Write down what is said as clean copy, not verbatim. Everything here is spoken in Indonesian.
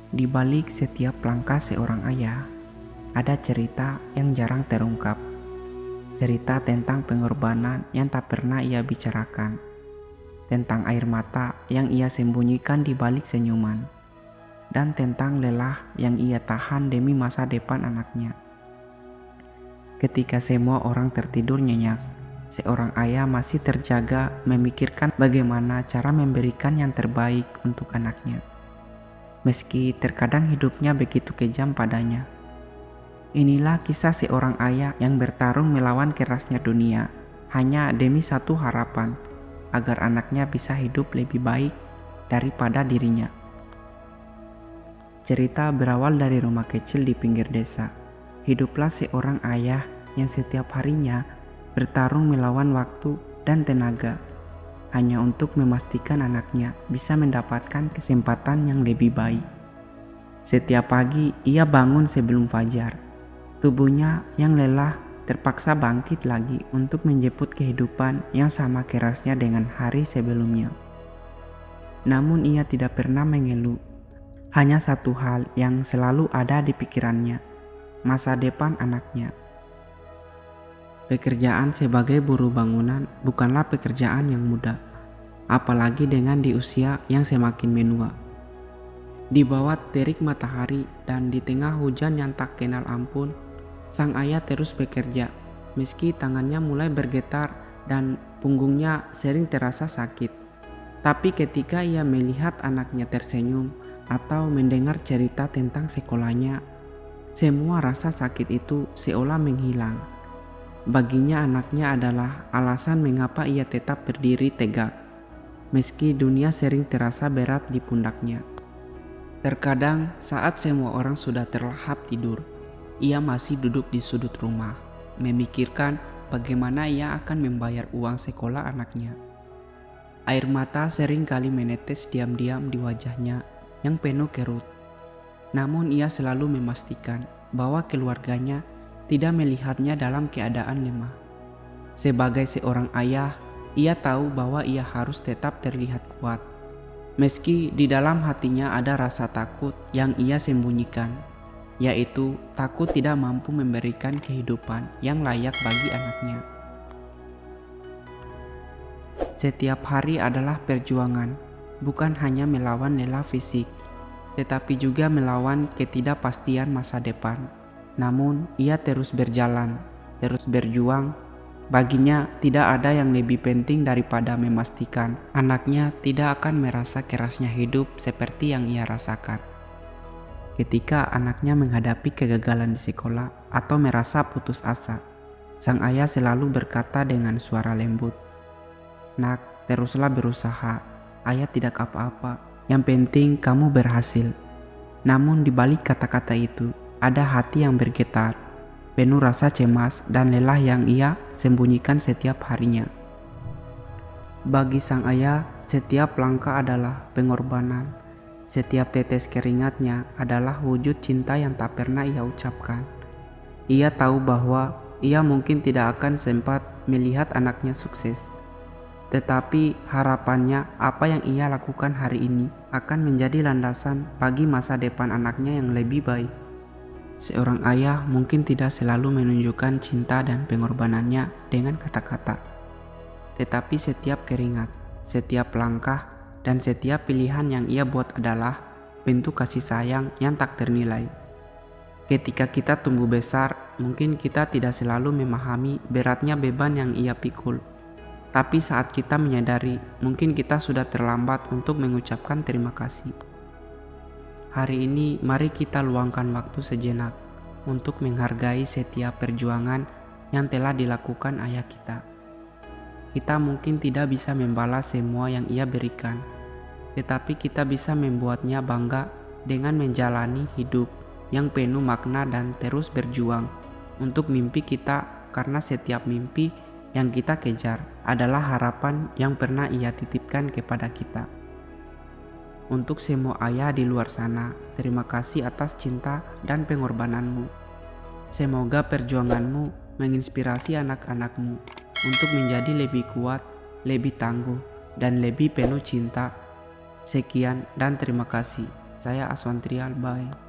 Di balik setiap langkah seorang ayah, ada cerita yang jarang terungkap. Cerita tentang pengorbanan yang tak pernah ia bicarakan. Tentang air mata yang ia sembunyikan di balik senyuman. Dan tentang lelah yang ia tahan demi masa depan anaknya. Ketika semua orang tertidur nyenyak, seorang ayah masih terjaga memikirkan bagaimana cara memberikan yang terbaik untuk anaknya. Meski terkadang hidupnya begitu kejam padanya. Inilah kisah seorang ayah yang bertarung melawan kerasnya dunia hanya demi satu harapan, agar anaknya bisa hidup lebih baik daripada dirinya. Cerita berawal dari rumah kecil di pinggir desa. Hiduplah seorang ayah yang setiap harinya bertarung melawan waktu dan tenaga hanya untuk memastikan anaknya bisa mendapatkan kesempatan yang lebih baik. Setiap pagi ia bangun sebelum fajar. Tubuhnya yang lelah terpaksa bangkit lagi untuk menjemput kehidupan yang sama kerasnya dengan hari sebelumnya. Namun ia tidak pernah mengeluh. Hanya satu hal yang selalu ada di pikirannya, masa depan anaknya. Pekerjaan sebagai buruh bangunan bukanlah pekerjaan yang mudah, apalagi dengan di usia yang semakin menua. Di bawah terik matahari dan di tengah hujan yang tak kenal ampun, sang ayah terus bekerja, meski tangannya mulai bergetar dan punggungnya sering terasa sakit. Tapi ketika ia melihat anaknya tersenyum atau mendengar cerita tentang sekolahnya, semua rasa sakit itu seolah menghilang. Baginya anaknya adalah alasan mengapa ia tetap berdiri tegak, meski dunia sering terasa berat di pundaknya. Terkadang saat semua orang sudah terlahap tidur, ia masih duduk di sudut rumah, memikirkan bagaimana ia akan membayar uang sekolah anaknya. Air mata sering kali menetes diam-diam di wajahnya yang penuh kerut. Namun ia selalu memastikan bahwa keluarganya tidak melihatnya dalam keadaan lemah. Sebagai seorang ayah, ia tahu bahwa ia harus tetap terlihat kuat. Meski di dalam hatinya ada rasa takut yang ia sembunyikan, yaitu takut tidak mampu memberikan kehidupan yang layak bagi anaknya. Setiap hari adalah perjuangan, bukan hanya melawan lelah fisik, tetapi juga melawan ketidakpastian masa depan. Namun ia terus berjalan, terus berjuang. Baginya tidak ada yang lebih penting daripada memastikan anaknya tidak akan merasa kerasnya hidup seperti yang ia rasakan. Ketika anaknya menghadapi kegagalan di sekolah atau merasa putus asa, sang ayah selalu berkata dengan suara lembut, "Nak, teruslah berusaha. Ayah tidak apa-apa. Yang penting kamu berhasil." Namun di balik kata-kata itu, ada hati yang bergetar, penuh rasa cemas dan lelah yang ia sembunyikan setiap harinya. Bagi sang ayah, setiap langkah adalah pengorbanan. Setiap tetes keringatnya adalah wujud cinta yang tak pernah ia ucapkan. Ia tahu bahwa ia mungkin tidak akan sempat melihat anaknya sukses. Tetapi harapannya apa yang ia lakukan hari ini akan menjadi landasan bagi masa depan anaknya yang lebih baik. Seorang ayah mungkin tidak selalu menunjukkan cinta dan pengorbanannya dengan kata-kata. Tetapi setiap keringat, setiap langkah, dan setiap pilihan yang ia buat adalah bentuk kasih sayang yang tak ternilai. Ketika kita tumbuh besar, mungkin kita tidak selalu memahami beratnya beban yang ia pikul. Tapi saat kita menyadari, mungkin kita sudah terlambat untuk mengucapkan terima kasih. Hari ini mari kita luangkan waktu sejenak untuk menghargai setiap perjuangan yang telah dilakukan ayah kita. Kita mungkin tidak bisa membalas semua yang ia berikan, tetapi kita bisa membuatnya bangga dengan menjalani hidup yang penuh makna dan terus berjuang untuk mimpi kita, karena setiap mimpi yang kita kejar adalah harapan yang pernah ia titipkan kepada kita. Untuk semua ayah di luar sana, terima kasih atas cinta dan pengorbananmu. Semoga perjuanganmu menginspirasi anak-anakmu untuk menjadi lebih kuat, lebih tangguh, dan lebih penuh cinta. Sekian dan terima kasih. Saya Aswan Trial, bye.